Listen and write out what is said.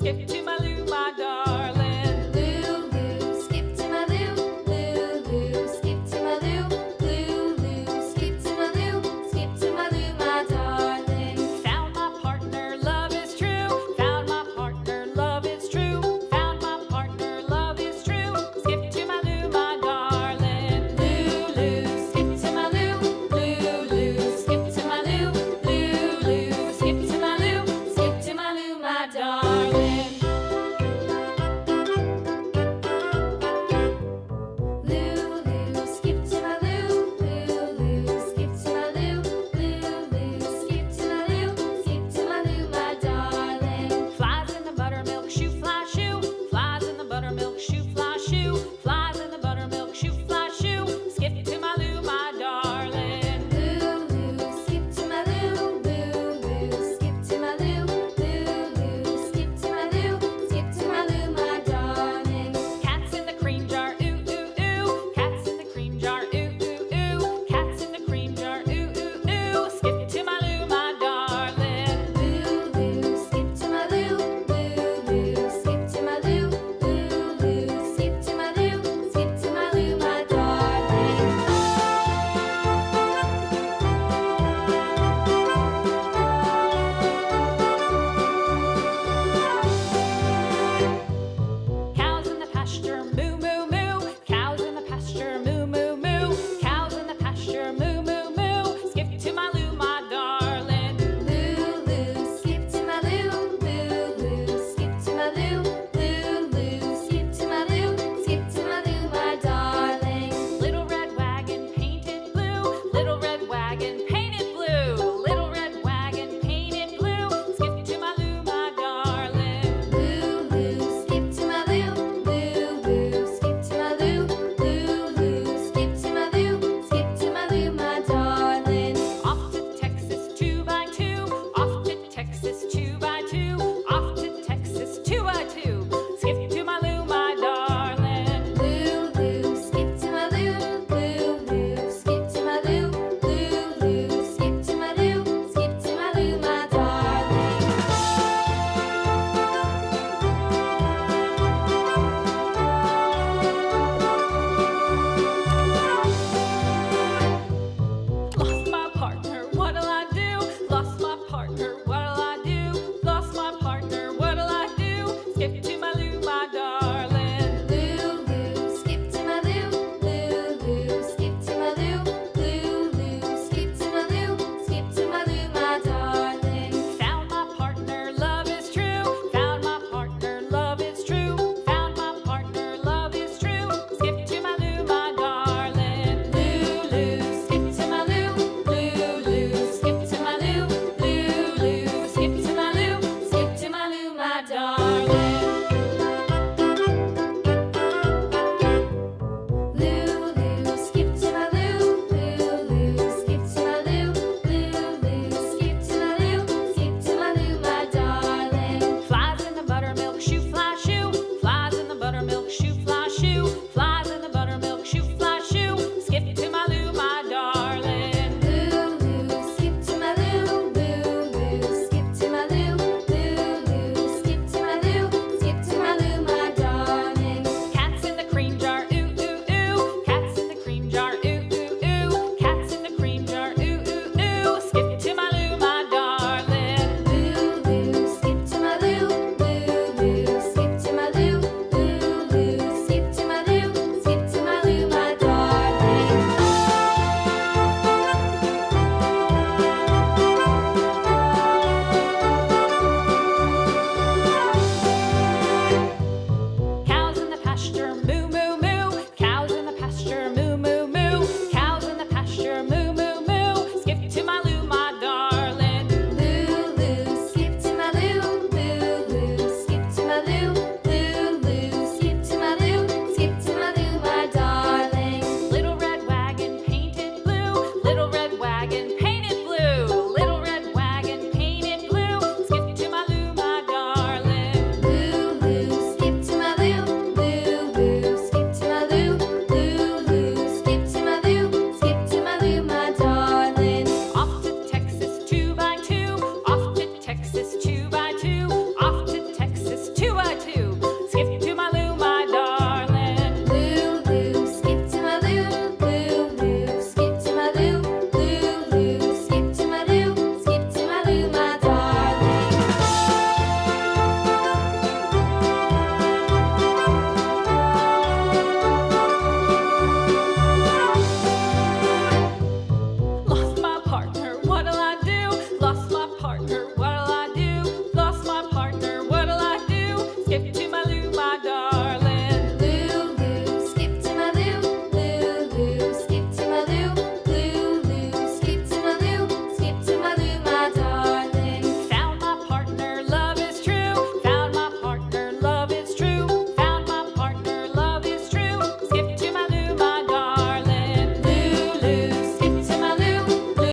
skip to my Lou, my darling. Lulu, skip to my Lou, Lulu, skip to my Lou, Lulu, skip to my Lou, skip to my Lou, my darling. Found my partner, love is true. Found my partner, love is true. Found my partner, love is true. Skip to my Lou, my darling. Lulu, skip to my Lou, Lulu, skip to my Lou, Lulu, skip to my Lou, skip to my Lou, my darling. Lulu, skip to my Lou, Lulu, skip to my Lou, Lulu, skip to my Lou, skip to my Lou, my darling. Flies in the buttermilk shoe, fly shoe. Flies in the buttermilk shoe, fly shoe. Flies in the buttermilk shoe, fly shoe. Skip to my Lou, my darling. Lulu, skip to my Lou, Lulu, skip to my Lou, Lulu, skip to my Lou, skip to my Lou, my darling. Cats in the cream jar, ooh, ooh, ooh. Cats in the cream jar, ooh, ooh, ooh. Cats in the cream jar, ooh, ooh, ooh. Skip to my Lou, my darling. Lulu, skip to my Lou, Lulu, skip to my Lou, Lulu, skip to my Lou, skip to my Lou, my darling. Cows in the pasture, moo, moo, moo. Cows in the pasture, moo, moo, moo. Cows in the pasture, moo, moo, moo. Skip to my Lou, my darling. Lulu, skip to my Lou, Lulu, skip to my Lou, Lulu, skip to my Lou, skip to my Lou, my darling. Little red wagon painted blue. Little red wagon painted blue. Little red wagon painted blue. Skip to my Lou, my darling. Lulu, skip to my Lou, Lulu, skip to my Lou, Lulu, skip to my Lou, skip to my Lou, my darling. Off to Texas 2x2. Off to Texas 2x2. Off to Texas 2x2. Skip to my Lou, my darling. Lulu, skip to my Lou, Lulu, skip to my Lou, Lulu, skip to my Lou, skip to my Lou, my darling. Lost my partner, what'll I do? Lost my partner, what'll I do? Lost my partner, what'll I do? Skip to my Lou, my darling. Lulu, skip to my Lou, Lulu, skip to my Lou, Lulu, skip to my Lou, skip to my Lou, my darling. Found my partner, love is true. Found my partner, love is true. Found my partner, love is true. Skip to my Lou, my darling. Lulu, skip to my Lou, Lulu, skip to my Lou, Lulu, skip to my Lou, skip to my Lou, my darling.